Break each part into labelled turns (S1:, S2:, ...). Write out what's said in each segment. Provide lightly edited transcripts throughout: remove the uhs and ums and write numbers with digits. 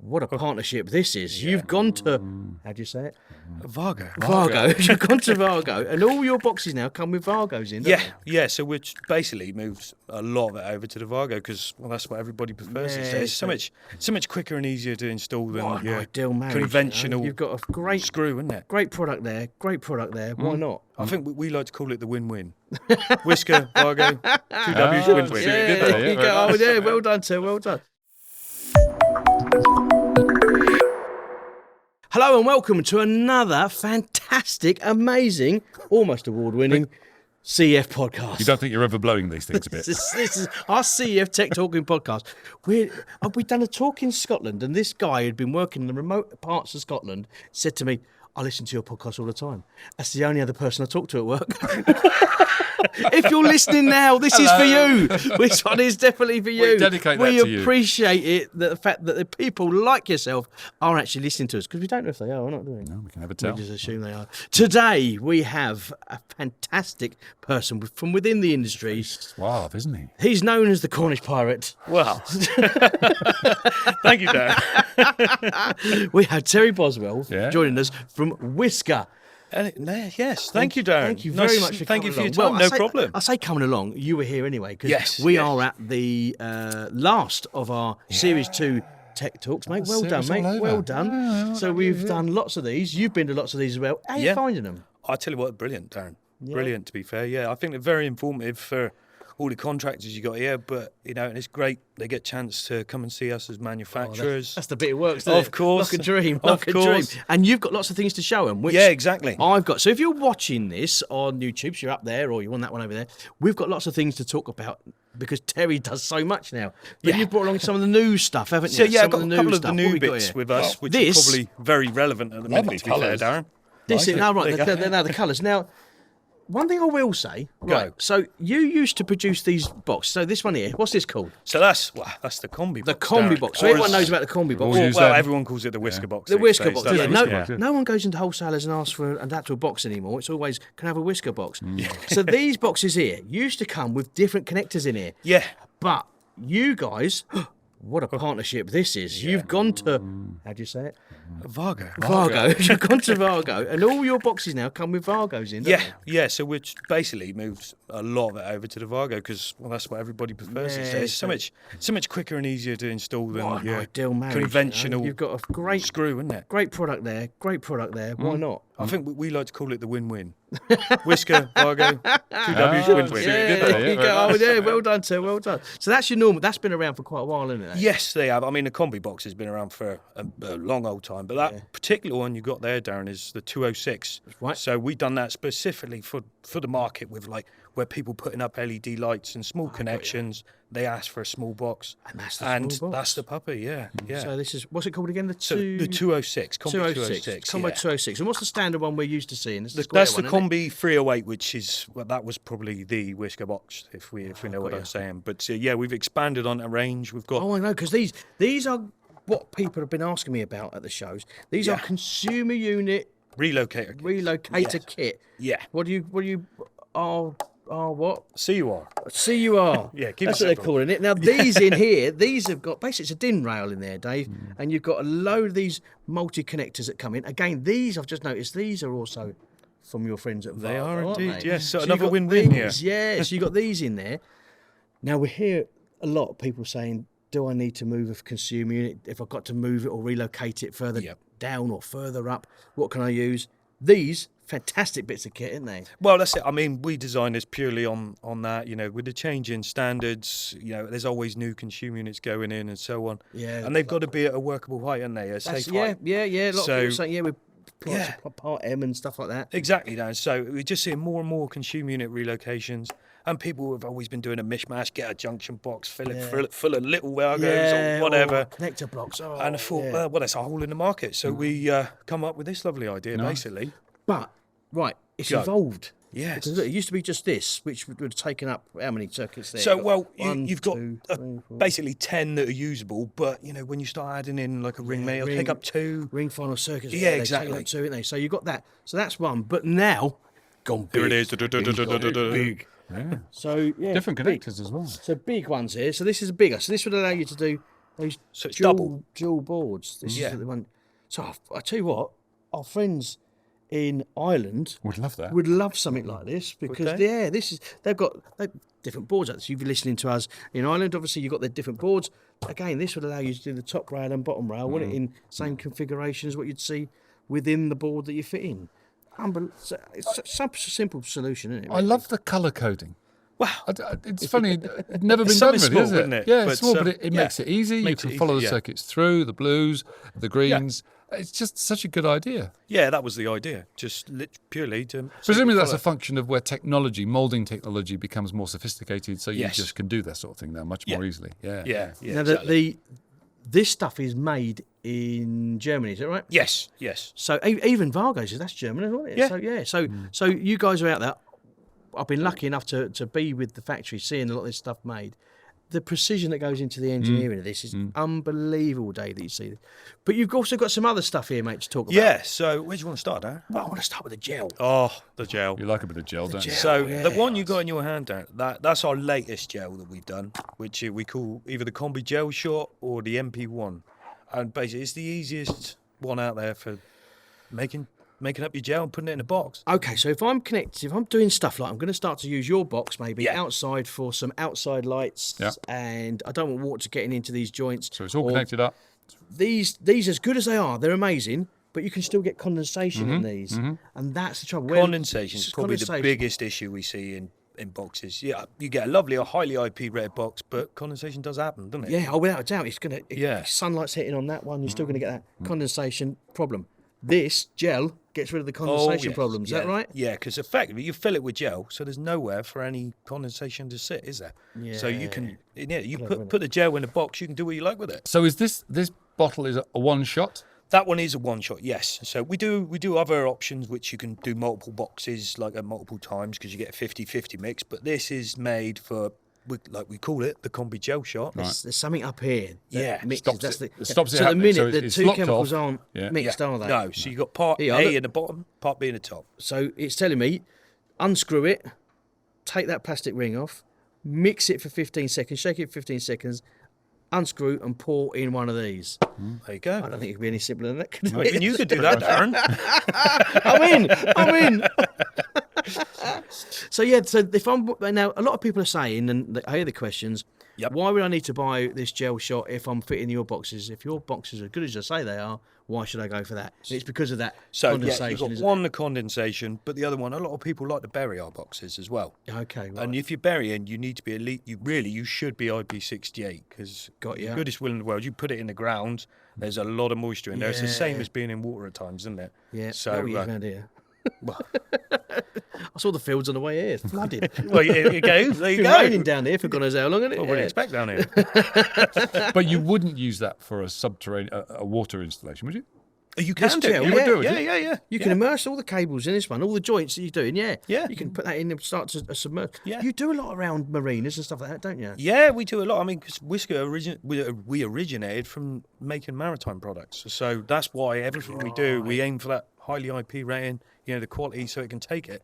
S1: What a partnership this is. Yeah. You've gone to, how do you say it?
S2: Vago.
S1: You've gone to Vago, and all your boxes now come with Vagos in, don't they?
S2: Yeah, so we've basically moved a lot of it over to the Vago because, well, that's what everybody prefers. It's so much quicker and easier to install than
S1: ideal marriage,
S2: conventional.
S1: You've got a great
S2: screw, isn't it?
S1: Great product there. Why not?
S2: I think we like to call it the win-win. WISKA, Wago, 2Ws, win-win.
S1: Yeah, well done, sir, well done. Hello and welcome to another fantastic, amazing, almost award-winning CF podcast.
S3: You don't think you're overblowing these things a bit?
S1: This is our CF Tech Talking podcast. We've done a talk in Scotland, and this guy who'd been working in the remote parts of Scotland said to me, I listen to your podcast all the time. That's the only other person I talk to at work. If you're listening now, this is for you. This one is definitely for you.
S3: We dedicate that to you.
S1: We appreciate it, the fact that the people like yourself are actually listening to us, because we don't know if they are or not, do we?
S3: No, we can never tell.
S1: We just assume they are. Today, we have a fantastic person from within the industry.
S3: He's suave, isn't he?
S1: He's known as the Cornish Pirate.
S2: Well, thank you, Dan.
S1: We have Terry Boswell joining us from WISKA.
S2: Yes, thank you, Darren.
S1: Thank you very much for coming along.
S2: Thank you for your time. No problem.
S1: I say coming along. You were here anyway, because
S2: we
S1: are at the last of our Series 2 Tech Talks, mate. Well done, mate. Well done. So we've done lots of these. You've been to lots of these as well. How are you finding them?
S2: I tell you what, brilliant, Darren. Yeah. Brilliant, to be fair. Yeah, I think they're very informative for all the contractors you got here, but and it's great they get a chance to come and see us as manufacturers.
S1: That's the bit it works, doesn't it?
S2: Of course.
S1: Like a dream. Like a dream. And you've got lots of things to show them. Which
S2: exactly.
S1: I've got. So if you're watching this on YouTube, so you're up there, or you're on that one over there, we've got lots of things to talk about because Terry does so much now. But you've brought along some of the new stuff, haven't you?
S2: So I've got a couple of the new bits with us, which are probably very relevant at the moment, to be fair, Darren.
S1: This is now the colours. Now, one thing I will say, right? So you used to produce these boxes. So this one here, what's this called?
S2: So that's the combi box.
S1: The combi box. So everyone knows about the combi box.
S2: Well, everyone calls it the WISKA box.
S1: The WISKA box. No one goes into wholesalers and asks for an actual box anymore. It's always, can I have a WISKA box? So these boxes here used to come with different connectors in here.
S2: Yeah.
S1: But you guys, what a partnership this is. You've gone to, how do you say it?
S2: Vago.
S1: You've gone to Vago, and all your boxes now come with Vagos in, don't they?
S2: Yeah, so we've basically moved a lot of it over to the Vago because, well, that's what everybody prefers. It's so much quicker and easier to install than
S1: ideal marriage,
S2: conventional.
S1: You've got a great
S2: screw, isn't it?
S1: Great product there. Why not?
S2: I think we like to call it the win-win. WISKA, Wago, 2Ws, win-win.
S1: Well done, sir. Well done. So that's your normal. That's been around for quite a while, isn't it?
S2: Yes, they have. I mean, the combi box has been around for a long old time, but that particular one you got there, Darren, is the 206.
S1: Right.
S2: So we've done that specifically for the market with where people putting up LED lights and small connections. They ask for a small box,
S1: and that's the small box.
S2: That's the puppy. Yeah.
S1: So this is, what's it called again?
S2: The 206. Combi 206.
S1: Combi 206. And what's the standard one we're used to seeing?
S2: That's the Combi 308, which is that was probably the WISKA box, if we know what I'm saying. But we've expanded on a range. We've got.
S1: Oh, I know, because these are what people have been asking me about at the shows. These are consumer unit relocator kit.
S2: Yeah.
S1: What?
S2: CUR.
S1: CUR.
S2: Yeah,
S1: that's what they're calling it. Now, these in here, these have got, basically it's a DIN rail in there, Dave, and you've got a load of these multi-connectors that come in. Again, these, I've just noticed, these are also from your friends at Vago.
S2: They are indeed, yes. So
S1: another
S2: win-win here.
S1: Yeah, so you've got these in there. Now, we hear a lot of people saying, do I need to move a consumer unit? If I've got to move it or relocate it further down or further up, what can I use? These fantastic bits of kit, aren't they?
S2: Well, that's it. I mean, we designed this purely on that. With the change in standards, there's always new consumer units going in and so on.
S1: Yeah,
S2: and they've got to be at a workable height, haven't they? A safe height.
S1: Yeah. A lot of people saying, with Part M and stuff like that.
S2: Exactly, Dan. So we're just seeing more and more consumer unit relocations. And people have always been doing a mishmash, get a junction box, fill it full of little Vagos or whatever.
S1: Or connector blocks.
S2: And I thought, that's a hole in the market. So we come up with this lovely idea, basically.
S1: But, it's evolved.
S2: Yes.
S1: Because look, it used to be just this, which would have taken up how many circuits there?
S2: So, you've got basically 10 that are usable, but, when you start adding in like a ring mail, it'll take up 2.
S1: Ring final circuits.
S2: Yeah, exactly.
S1: Take up 2, aren't they? So you've got that. So that's one. But now, gone big.
S2: Here it is.
S1: Big.
S3: Yeah.
S1: So,
S3: different connectors as well.
S1: So big ones here. So this is bigger. So this would allow you to do those
S2: So it's
S1: dual boards. This
S2: Yeah.
S1: is the one. So I tell you what, our friends in Ireland
S3: Would love that.
S1: would love something like this because
S2: they?
S1: they've got different boards. So you've been listening to us in Ireland. Obviously, you've got the different boards. Again, this would allow you to do the top rail and bottom rail, wouldn't it, in same configuration as what you'd see within the board that you fit in. It's such a simple solution, isn't it?
S3: I love the colour coding.
S2: Wow.
S3: It's funny, it's never been
S2: It's
S3: done
S2: something
S3: really,
S2: small,
S3: is it?
S2: isn't it?
S3: Yeah,
S2: But,
S3: it's small, but it
S2: yeah,
S3: makes it easy. You
S2: makes
S3: can
S2: it
S3: follow
S2: easy,
S3: the
S2: yeah.
S3: circuits through, the blues, the greens. It's just such a good idea.
S2: Yeah, that was the idea. Just purely to.
S3: Presumably that's a
S2: follow.
S3: function of where moulding technology becomes more sophisticated, so you
S2: Yes.
S3: just can do that sort of thing now much more easily. Yeah.
S2: Yeah.
S1: Now,
S2: Exactly.
S1: this stuff is made in Germany, is that right?
S2: Yes.
S1: So even Wago says that's German, isn't it?
S2: Yeah.
S1: So yeah. So you guys are out there. I've been lucky enough to be with the factory, seeing a lot of this stuff made. The precision that goes into the engineering of this is unbelievable, Dave, that you see. But you've also got some other stuff here, mate, to talk about.
S2: Yeah. So where do you want to start, Darren?
S1: Well, I want to start with the gel.
S2: Oh, the gel.
S3: You like a bit of gel, don't you?
S1: gel.
S2: So
S1: yeah.
S2: the one you got in your hand, Darren, that's our latest gel that we've done, which we call either the combi gel shot or the MP1, and basically it's the easiest one out there for making up your gel and putting it in a box.
S1: Okay, so if I'm doing stuff like I'm going to start to use your box maybe
S2: Yeah.
S1: outside for some outside lights,
S3: Yeah.
S1: and I don't want water getting into these joints.
S3: So it's all
S1: or
S3: connected up.
S1: These, as good as they are, they're amazing, but you can still get condensation in these, and that's the trouble.
S2: Condensation is
S1: It's
S2: probably the
S1: condensation.
S2: biggest issue we see in boxes. Yeah, you get a highly IP rated box, but condensation does happen, doesn't it?
S1: Yeah, oh, without a doubt, it's gonna.
S2: Yeah.
S1: If sunlight's hitting on that one, you're still gonna get that condensation problem. This gel gets rid of the condensation
S2: yes.
S1: problem. Is that right?
S2: Yeah, because effectively you fill it with gel, so there's nowhere for any condensation to sit, is there? So you can, you put the gel in a box, you can do what you like with it.
S3: So is this bottle is a one shot?
S2: That one is a one shot, yes. So we do other options which you can do multiple boxes like at multiple times because you get a 50-50 mix. But this is made for, like we call it, the combi gel shot.
S1: There's something up here. That
S2: Yeah,
S1: mixes.
S3: stops
S1: That's
S3: it.
S1: the,
S3: It stops it
S1: so the
S3: happening.
S1: minute
S3: So
S1: the
S3: it's
S1: two
S3: locked
S1: chemicals
S3: off.
S1: aren't
S3: Yeah.
S1: mixed, are they?
S2: No, so you got part
S1: Here,
S2: A
S1: look.
S2: in the bottom, part B in the top.
S1: So it's telling me, unscrew it, take that plastic ring off, mix it for 15 seconds, shake it for 15 seconds, unscrew and pour in one of these.
S2: There you go.
S1: I don't think it could be any simpler than that. Could
S2: Well, even you could do that, Darren.
S1: I'm in. So yeah, so if I'm now, a lot of people are saying, and I hear the questions.
S2: Yep.
S1: Why would I need to buy this gel shot if I'm fitting your boxes? If your boxes are as good as I say they are, why should I go for that? And it's because of that
S2: So
S1: condensation.
S2: yeah, you've got
S1: isn't
S2: one, the condensation, but the other one, a lot of people like to bury our boxes as well.
S1: it? Okay, right.
S2: And if you're burying, you need to be elite. You should be IP68 because
S1: Got ya.
S2: goodest will in the world. You put it in the ground, there's a lot of moisture in there. It's the same
S1: Yeah.
S2: as being in water at times, isn't it?
S1: Yeah.
S2: So
S1: yeah, around here. I saw the fields on the way here. It's flooded.
S2: well, here you go. There you
S1: It's been
S2: go.
S1: raining down here for God knows how long, isn't it?
S2: What would you
S1: Yeah.
S2: expect down here?
S3: But you wouldn't use that for a subterranean, a water installation, would you?
S2: You
S1: This
S2: can do.
S1: gel,
S2: You
S1: yeah.
S2: would do it.
S3: Yeah,
S2: Yeah.
S1: You can immerse all the cables in this one, all the joints that you're doing, yeah.
S2: Yeah.
S1: You can put that in and start to submerge.
S2: Yeah.
S1: You do a lot around marinas and stuff like that, don't you?
S2: Yeah, we do a lot. I mean, because WISKA we originated from making maritime products, so that's why everything we do, we aim for that highly IP rating, the quality, so it can take it.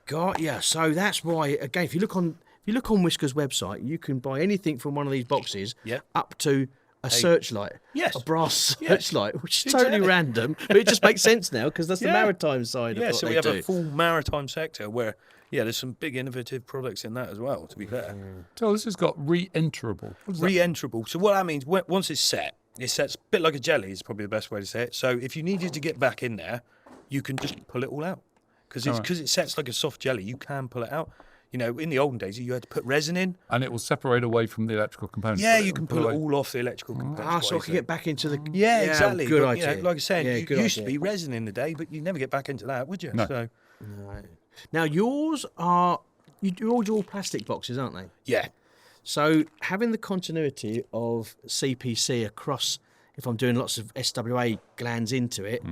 S1: Got yeah. So that's why, again, if you look on WISKA's website, you can buy anything from one of these boxes
S2: Yeah.
S1: up to a searchlight.
S2: Yes.
S1: A brass
S2: Yeah.
S1: searchlight, which is totally
S2: Exactly.
S1: random, but it just makes sense now because that's the
S2: Yeah.
S1: maritime side of
S2: Yeah,
S1: what
S2: so
S1: they
S2: we have
S1: do.
S2: a full maritime sector where, there's some big innovative products in that as well, to be fair.
S3: So this has got re-enterable.
S2: Re-enterable. So what that means, once it's set, it sets a bit like a jelly is probably the best way to say it. So if you needed to get back in there, you can just pull it all out. Because it sets like a soft jelly, you can pull it out. In the olden days, you had to put resin in.
S3: And it will separate away from the electrical components.
S2: Yeah,
S3: but
S2: you
S3: it
S2: can
S3: will
S2: pull it
S3: away.
S2: all off the electrical components.
S1: So I can get back into the...
S2: Yeah, exactly.
S1: Good
S2: But,
S1: idea.
S2: like I was saying,
S1: Yeah,
S2: it
S1: good
S2: used to
S1: idea.
S2: be resin in the day, but you never get back into that, would you?
S3: No.
S2: So,
S1: Right. Now, yours are... You're all plastic boxes, aren't they?
S2: yeah.
S1: So having the continuity of CPC across, if I'm doing lots of SWA glands into it,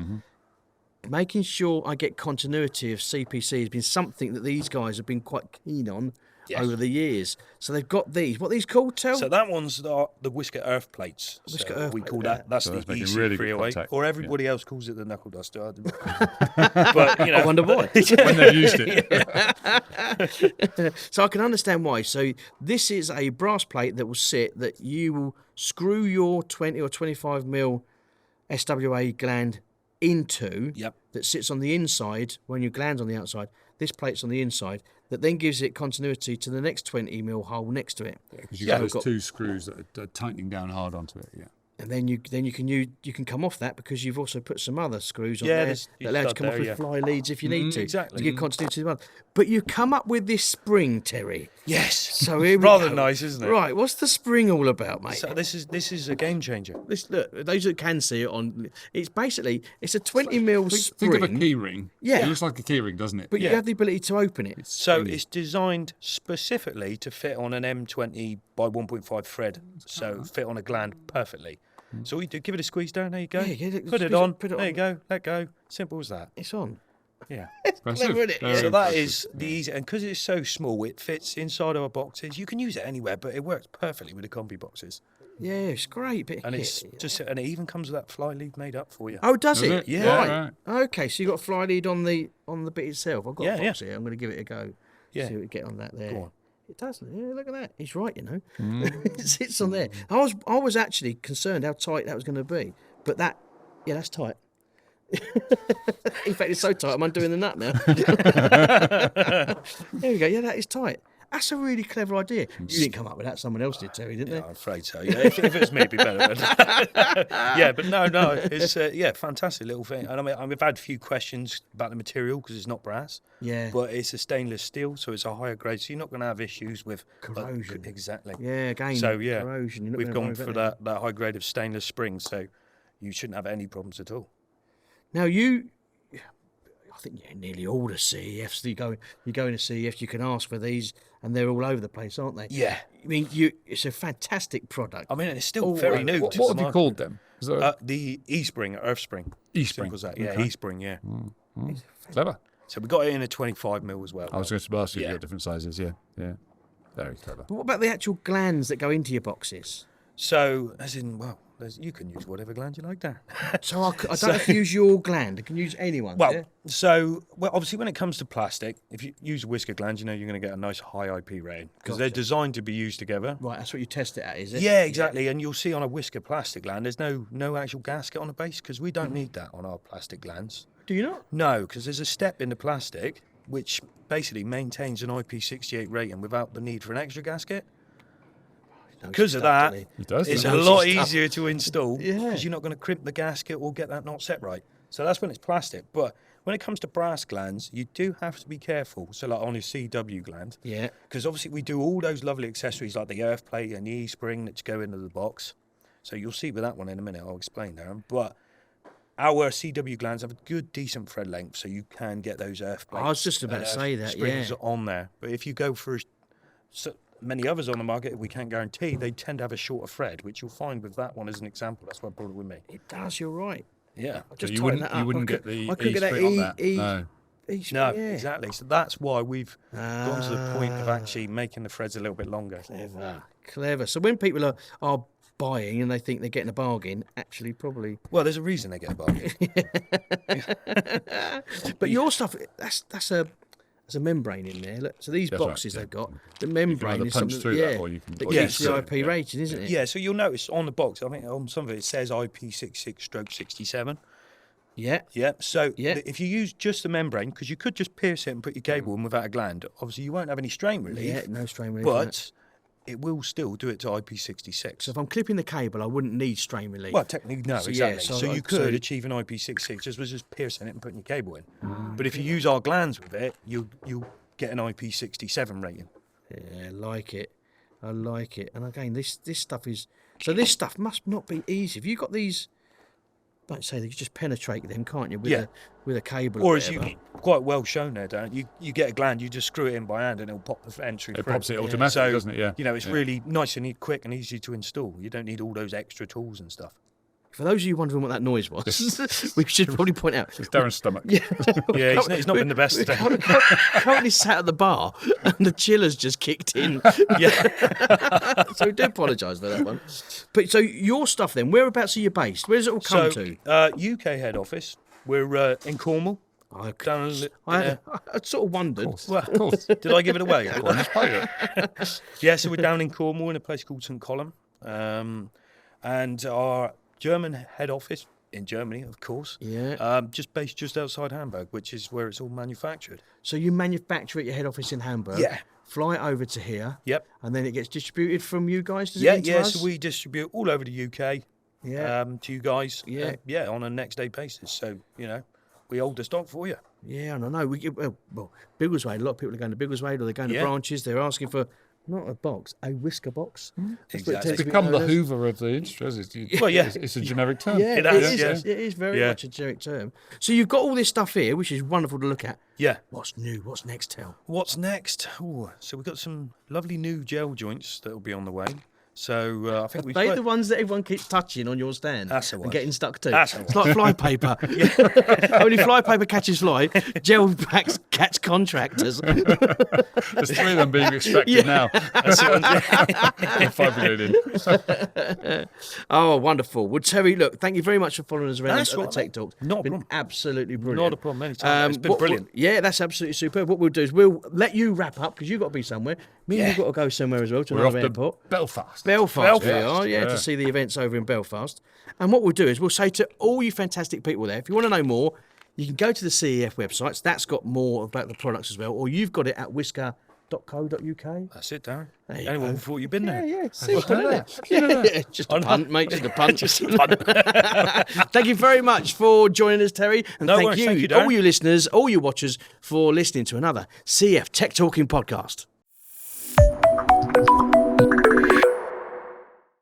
S1: making sure I get continuity of CPC has been something that these guys have been quite keen on
S2: Yes.
S1: over the years. So they've got these. What are these called, Tel?
S2: So that one's the WISKA earth plates.
S1: WISKA
S2: So
S1: earth
S2: we
S1: plate,
S2: call
S1: yeah.
S2: that. That's
S3: So
S2: the
S3: that's making
S2: easy
S3: really good
S2: 308,
S3: contact,
S2: or everybody else calls it the knuckle duster. But
S1: I wonder why.
S3: When they've used it.
S1: So I can understand why. So this is a brass plate that will sit that you will screw your 20 or 25 mil SWA gland into
S2: Yep.
S1: that sits on the inside when your gland's on the outside. This plate's on the inside that then gives it continuity to the next 20 mil hole next to it.
S3: Because you've
S2: Yeah.
S3: got those two screws that are tightening down hard onto it. Yeah.
S1: And then you can come off that because you've also put some other screws on
S2: Yeah,
S1: there
S2: there's-
S1: that allow you to
S2: stud
S1: come off
S2: there,
S1: with
S2: yeah.
S1: fly leads if you need to
S2: exactly.
S1: give continuity to the one. But you come up with this spring, Terry.
S2: Yes.
S1: So here we
S2: Rather
S1: go.
S2: nice, isn't it?
S1: Right, what's the spring all about, mate?
S2: So this is a game changer.
S1: This, look, those that can see it on, it's a 20 mil spring.
S3: Think of a key ring.
S1: Yeah.
S3: It looks like a key ring, doesn't it?
S1: But you
S2: Yeah.
S1: have the ability to open it.
S2: So it's designed specifically to fit on an M20 by 1.5 thread. So fit on a gland perfectly. So all you do, give it a squeeze down. There you go.
S1: Yeah,
S2: put it
S1: squeeze
S2: on.
S1: it, put it
S2: there you
S1: on.
S2: go. Let go. Simple as that.
S1: It's on.
S2: Yeah.
S3: Impressive.
S1: clever, isn't it?
S3: Very
S2: So that
S3: impressive.
S2: is the easy, and because it's so small, it fits inside our boxes. You can use it anywhere, but it works perfectly with the combi boxes.
S1: Yeah, it's great. Bit
S2: And it's just, and it even comes with that fly lead made up for you.
S1: Oh, does
S3: Does
S1: it?
S3: it?
S2: Yeah.
S1: Right. Okay, so you got a fly lead on the bit itself. I've got
S2: Yeah,
S1: a box here. I'm going to give it a go.
S2: Yeah.
S1: See what we get on that there.
S2: Go on.
S1: It does. Yeah, look at that. He's right, you know. It sits on there. I was actually concerned how tight that was going to be, but that's tight. In fact, it's so tight I'm undoing the nut now. There we go. Yeah, that is tight. That's a really clever idea. You didn't come up with that. Someone else did, Terry, didn't
S2: Yeah,
S1: they?
S2: I'm afraid so. Yeah, if it was me, it'd be better. Yeah, but no, it's fantastic little thing. And I mean, we've had a few questions about the material because it's not brass.
S1: Yeah.
S2: But it's a stainless steel, so it's a higher grade. So you're not going to have issues with
S1: Corrosion.
S2: Exactly.
S1: Yeah, again,
S2: So yeah,
S1: corrosion. You're not
S2: we've
S1: gonna
S2: gone
S1: worry
S2: for
S1: about
S2: that high grade of stainless springs, so you shouldn't have any problems at all.
S1: Now I think nearly all the CEFs. You go in a CEF, you can ask for these, and they're all over the place, aren't they?
S2: Yeah.
S1: I mean, it's a fantastic product.
S2: I mean, it's still very new.
S3: What
S2: to
S3: have
S2: the
S3: you
S2: market.
S3: called them? Is there
S2: The E-spring, Earth spring.
S3: E-spring.
S2: Simple as that. Yeah,
S3: Okay.
S2: E-spring. Yeah.
S3: Clever.
S2: So we got it in a 25 mil as well.
S3: I was going to ask you if
S2: Yeah.
S3: you got different sizes. Yeah. Very clever.
S1: But what about the actual glands that go into your boxes?
S2: So, as in, well, you can use whatever gland you like there.
S1: So I don't have to use your gland. I can use anyone's.
S2: Well,
S1: yeah?
S2: obviously, when it comes to plastic, if you use a WISKA gland, you know you're going to get a nice high IP rating because they're designed to be used together.
S1: Right, that's what you test it at, is it?
S2: Yeah, exactly. And you'll see on a WISKA plastic gland, there's no actual gasket on the base because we don't need that on our plastic glands.
S1: Do you not?
S2: No, because there's a step in the plastic which basically maintains an IP68 rating without the need for an extra gasket. Because of that,
S3: He does.
S2: it's
S3: doesn't
S2: a
S3: he?
S2: lot easier to install
S1: Yeah.
S2: because you're not going to crimp the gasket or get that knot set right. So that's when it's plastic. But when it comes to brass glands, you do have to be careful. So like on your CW gland,
S1: Yeah.
S2: because obviously we do all those lovely accessories like the earth plate and the E-spring that go into the box. So you'll see with that one in a minute. I'll explain there. But our CW glands have a good, decent thread length, so you can get those earth plates.
S1: I was just about
S2: and
S1: to
S2: earth
S1: say that,
S2: springs
S1: yeah.
S2: on there. But if you go for so many others on the market, we can't guarantee, they tend to have a shorter thread, which you'll find with that one as an example. That's why I brought it with me.
S1: It does, you're right.
S2: Yeah.
S1: I just
S3: you
S1: tightened
S3: wouldn't
S1: that up.
S3: get the
S1: I couldn't get that
S3: E-spring on that. No.
S2: No,
S1: yeah.
S2: exactly. So that's why we've gone to the point of actually making the threads a little bit longer.
S1: Clever. So when people are buying and they think they're getting a bargain, actually probably.
S2: Well, there's a reason they get a bargain.
S1: But your stuff, that's a membrane in there. Look, so these
S3: That's right,
S1: boxes
S3: yeah.
S1: they've got, the membrane
S3: either
S1: is
S3: punch
S1: something,
S3: through
S1: yeah,
S3: that or you can-
S1: that
S3: or
S1: keeps
S2: you
S1: the
S2: can-
S1: IP rated, isn't it?
S2: Yeah, so you'll notice on the box, I think on some of it says IP66/67.
S1: Yeah.
S2: Yeah, so
S1: Yeah.
S2: if you use just the membrane, because you could just pierce it and put your cable in without a gland, obviously you won't have any strain relief,
S1: Yeah, no strain relief. no.
S2: but it will still do it to IP66.
S1: So if I'm clipping the cable, I wouldn't need strain relief.
S2: Well, technically, no,
S1: So, yeah,
S2: exactly.
S1: so
S2: So
S1: I-
S2: you could
S1: so-
S2: achieve an IP66 just with just piercing it and putting your cable in. But if you use our glands with it, you'll get an IP67 rating.
S1: Yeah, I like it. I like it. And again, this stuff is so. This stuff must not be easy. If you've got these, like say, you just penetrate them, can't you? With a cable.
S2: Or
S1: Or
S2: as
S1: whatever.
S2: you quite well shown there, Dan, you get a gland, you just screw it in by hand and it'll pop the entry
S3: It
S2: through.
S3: pops it automatically, doesn't it? Yeah.
S2: You know, it's really nice and quick and easy to install. You don't need all those extra tools and stuff.
S1: For those of you wondering what that noise was, we should probably point out.
S3: It's Darren's stomach.
S2: Yeah, it's not been the best today.
S1: Currently sat at the bar and the chiller's just kicked in.
S2: Yeah.
S1: So we do apologise for that one. But so your stuff then, whereabouts are you based? Where does it all come to?
S2: UK head office. We're in Cornwall. Down
S1: I sort of wondered.
S2: well,
S3: Of course.
S2: did I give it away?
S3: Well, let's play it.
S2: Yeah, so we're down in Cornwall in a place called St Column. and our German head office in Germany, of course.
S1: Yeah.
S2: Just based just outside Hamburg, which is where it's all manufactured.
S1: So you manufacture at your head office in Hamburg.
S2: Yeah.
S1: Fly it over to here.
S2: Yep.
S1: And then it gets distributed from you guys. Does
S2: Yeah,
S1: it into
S2: yeah.
S1: us?
S2: So we distribute all over the UK.
S1: Yeah.
S2: To you guys.
S1: Yeah.
S2: Yeah, on a next day basis. So we hold the stock for you.
S1: Yeah, I don't know. Well, Biggleswade, a lot of people are going to Biggleswade or they're going to
S2: Yeah.
S1: branches. They're asking for not a box, a whisker box. That's what it
S2: Exactly.
S1: tends to
S3: It's
S1: be
S3: become the
S1: known as.
S3: Hoover of the industry.
S2: Well, yeah.
S3: It's a generic term.
S1: Yeah,
S2: It
S1: it
S2: has,
S1: is.
S2: yeah.
S1: It is very
S2: Yeah.
S1: much a generic term. So you've got all this stuff here, which is wonderful to look at.
S2: Yeah.
S1: What's new? What's next, Tel?
S2: What's next? Ooh, so we've got some lovely new gel joints that will be on the way. So I think we've
S1: They
S2: got...
S1: the ones that everyone keeps touching on your stand
S2: That's the
S1: and
S2: one.
S1: getting stuck to.
S2: That's the
S1: It's like fly paper. Only fly paper catches fly. Gel packs catch contractors.
S3: There's 3 of them being extracted now. Fibrillated.
S1: Oh, wonderful. Well, Terry, look, thank you very much for following us around
S2: That's
S1: at the
S2: right,
S1: Tech
S2: mate.
S1: Talk.
S2: Not a
S1: Been
S2: problem.
S1: absolutely brilliant.
S2: Not a problem anytime. It's been brilliant.
S1: yeah, that's absolutely superb. What we'll do is we'll let you wrap up because you've got to be somewhere. Me and
S2: Yeah.
S1: you've got to go somewhere as well to
S3: We're off
S1: another
S3: to
S1: airport.
S3: Belfast.
S1: Belfast, we
S2: Belfast,
S1: are, yeah, to see the events over in Belfast. And what we'll do is we'll say to all you fantastic people there, if you want to know more, you can go to the CEF websites. That's got more about the products as well. Or you've got it at whisker.co.uk.
S2: That's it, Darren.
S1: There you
S2: Anyone
S1: go.
S2: before you've been there.
S1: Yeah, simple, isn't it? Yeah, just a punt, mate, just a punt.
S2: Just a punt.
S1: Thank you very much for joining us, Terry. And
S2: No
S1: thank
S2: worries,
S1: you,
S2: thank you, Darren.
S1: all you listeners, all you watchers, for listening to another CF Tech Talking podcast.